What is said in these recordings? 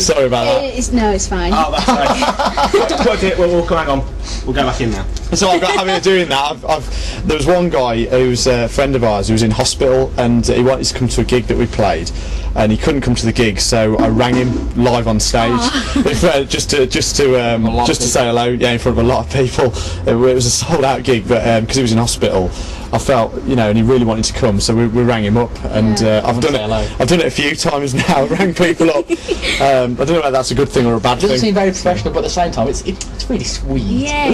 Sorry about that. No, it's fine. Oh, that's right. We'll come, hang on. We'll go back in now. So I've got having doing that. There was one guy who was a friend of ours who was in hospital, and he wanted to come to a gig that we played, and he couldn't come to the gig. So I rang him live on stage, just to say hello. Yeah, in front of a lot of people. It was a sold out gig, but because he was in hospital, I felt, and he really wanted to come, so we rang him up, and I've done it a few times now. Rang people up. I don't know whether that's a good thing or a bad thing. It doesn't seem very professional, but at the same time, it's really sweet. Yeah.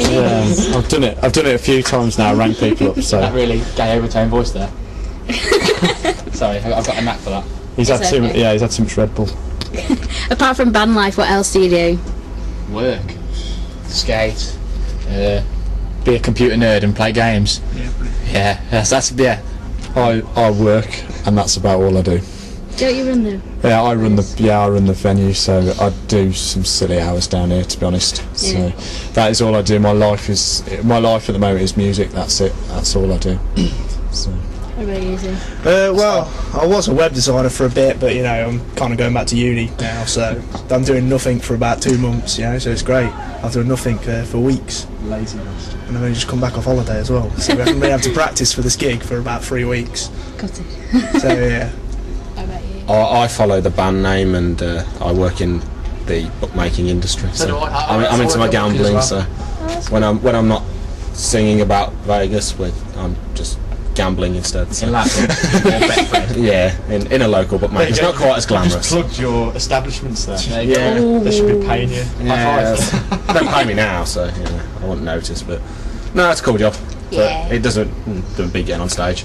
I've done it a few times now. Rang people up. So that really gay overtone voice there. Sorry, I've got a knack for that. He's had too much. Yeah, he's had too much Red Bull. Apart from band life, what else do you do? Work, skate, be a computer nerd and play games. Yeah, that's I work, and that's about all I do. Don't you run them? Yeah, I run the venue, so I do some silly hours down here, to be honest. So that is all I do. My life at the moment is music. That's it. That's all I do. So. What about you, Izzy? Well, I was a web designer for a bit, but I'm kind of going back to uni now, so I'm doing nothing for about 2 months. So it's great. I've done nothing for weeks. Lazy bastard. And I've only just come back off holiday as well, so we haven't been able to practice for this gig for about 3 weeks. Got it. So yeah. What about you? I follow the band name, and I work in the bookmaking industry. So I'm into my gambling. So when I'm not singing about Vegas, I'm just gambling instead. So. In Latin. Yeah, in a local bookmaker. It's not quite as glamorous. Just plugged your establishments there. Yeah. They should be paying you. Yeah, they don't pay me now, so I won't notice. But no, it's a cool job. Yeah. It doesn't beat getting on stage.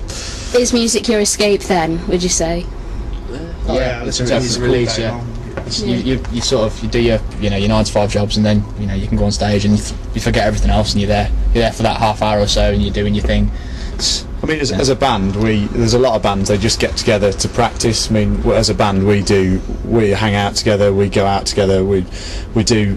Is music your escape then, would you say? Yeah, it's a release. You sort of do your 9 to 5 jobs, and then you can go on stage and you forget everything else, and you're there for that half hour or so, and you're doing your thing. I mean, as a band, there's a lot of bands, they just get together to practice. I mean, as a band, we hang out together, we go out together, we do,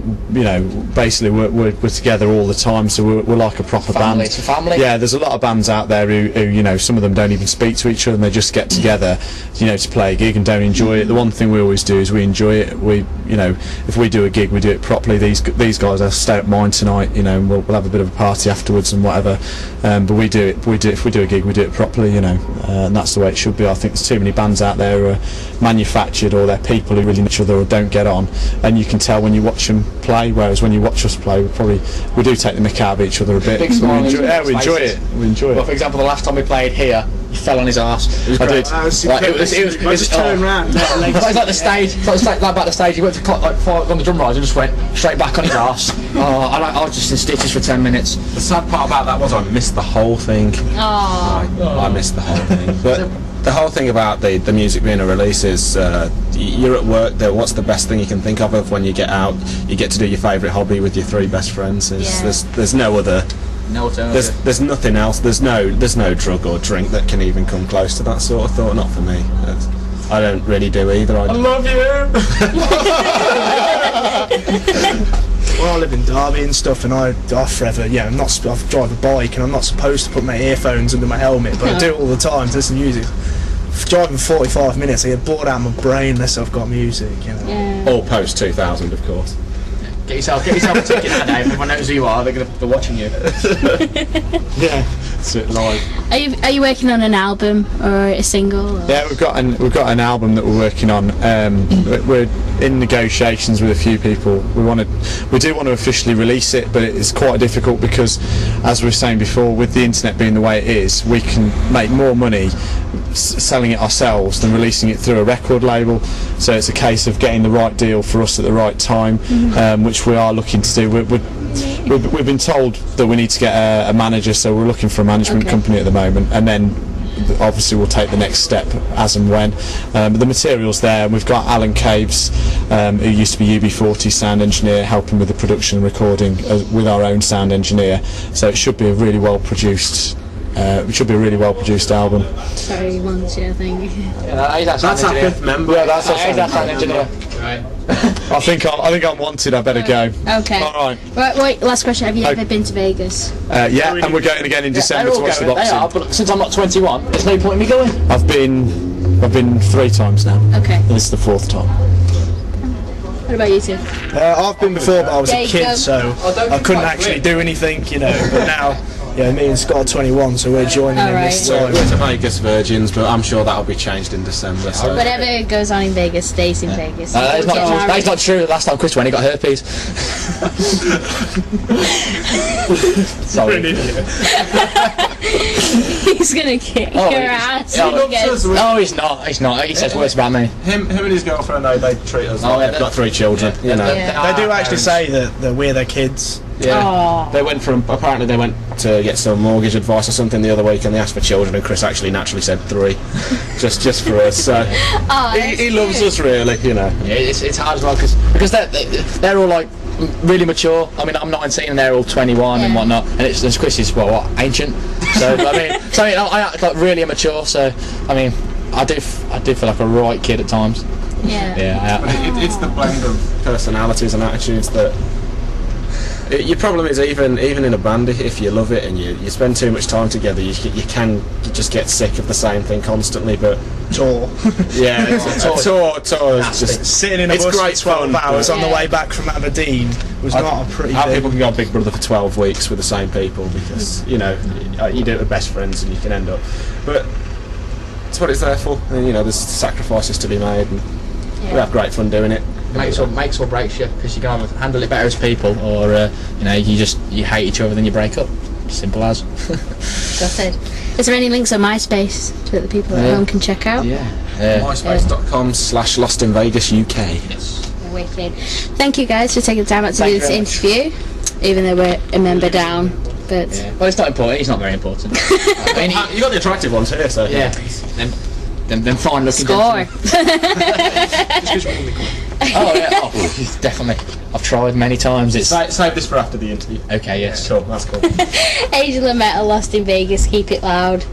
basically we're together all the time, so we're like a proper band. It's a family. Yeah, there's a lot of bands out there who some of them don't even speak to each other, and they just get together, to play a gig and don't enjoy it. The one thing we always do is we enjoy it. If we do a gig, we do it properly. These guys, I'll stay at mine tonight, and we'll have a bit of a party afterwards and whatever. But if we do a gig, we do it properly, and that's the way it should be. I think there's too many bands out there who are manufactured, or they're people who really know each other or don't get on, and you can tell when you watch them play, whereas when you watch us play, we do take the mick out of each other a bit. Big We enjoy it. Well, for example, the last time we played here, he fell on his arse. I did. I just turned around. It was like the stage. It was like back the stage. He went to on the drum rise and just went straight back on his arse. I was just in stitches for 10 minutes. The sad part about that was I missed the whole thing. I missed the whole thing. But the whole thing about the music being a release is you're at work. What's the best thing you can think of when you get out? You get to do your favourite hobby with your 3 best friends. There's no other. No alternative. There's nothing else. There's no drug or drink that can even come close to that sort of thought. Not for me. I don't really do either. I love you. Well, I live in Derby and stuff, and I forever, I drive a bike, and I'm not supposed to put my earphones under my helmet, but I do it all the time to listen to music. Driving 45 minutes, I get bored out of my brain unless I've got music. All post 2000, of course. Get yourself a ticket now, Dave. Everyone knows who you are. They're watching you. Yeah, it's live. Are you working on an album or a single? Or? Yeah, we've got an album that we're working on. We're in negotiations with a few people. We do want to officially release it, but it's quite difficult because, as we were saying before, with the internet being the way it is, we can make more money selling it ourselves than releasing it through a record label. So it's a case of getting the right deal for us at the right time, which we are looking to do. We've been told that we need to get a manager, so we're looking for a management company at the moment, and then obviously we'll take the next step as and when. But the material's there, and we've got Alan Caves, who used to be UB40 sound engineer, helping with the production and recording with our own sound engineer. So it should be a really well produced. It should be a really well produced album. Sorry, once, I think. That's our 5th member. Yeah, that's our sound engineer. Right. I think I'm wanted. I better go. Okay. All right. Wait. Last question. Have you ever been to Vegas? Yeah, and we're going again in December to watch the boxing. They are, but since I'm not 21, there's no point in me going. I've been 3 times now. Okay. And this is the 4th time. What What about you two? I've been before, but I was There a you kid, go. so I couldn't actually do anything, you know. But now, yeah, me and Scott are 21, so we're joining in this We're time. to Vegas Virgins, but I'm sure that'll be changed in December. So. Whatever goes on in Vegas stays in Vegas. That's Don't get not married. true. Last time Chris went, he got herpes. Sorry. He's gonna kick your ass. Oh, when he gets- No, he's not. He's not. He says words about me. Him and his girlfriend, they treat us Oh, like yeah, they've got 3 children. You know. Yeah. They do actually say that we're their kids. Yeah. Aw. They went to get some mortgage advice or something the other week, and they asked for children, and Chris actually naturally said 3, just for us. So he loves us really, you know. Yeah, it's hard as well because they're all like really mature. I mean, I'm 19 and they're all 21 and Yeah. whatnot, and it's Chris is what ancient. So I act like really immature. So I mean, I do feel like a right kid at times. Yeah. Yeah. But it's the blend of personalities and attitudes that. Your problem is even in a band, if you love it and you spend too much time together, you just get sick of the same thing constantly. But Tour. yeah, tour is just Sitting in a it's bus great for 12 fun, hours but on the way back from Aberdeen was not a pretty How thing. people can go on Big Brother for 12 weeks with the same people because you know you do it with best friends and you can end up. But it's what it's there for. And, you know, there's sacrifices to be made, and we have great fun doing it. Makes or breaks you because you can either handle it better as people or you know you hate each other then you break up. Simple as. Got it. Is there any links on MySpace that the people at home can check out? Yeah. MySpace.com/LostInVegasUK. Wicked. Thank you guys for taking the time out to do this interview, even though we're a member down. But Well, it's not important. He's not very important. I mean, You got the attractive ones here, so yeah. Them fine looking. score. Oh yeah. Oh, definitely. I've tried many times. It's save this for after the interview. okay. Yes. Cool, that's cool. Angel and Metal, Lost in Vegas. Keep it loud.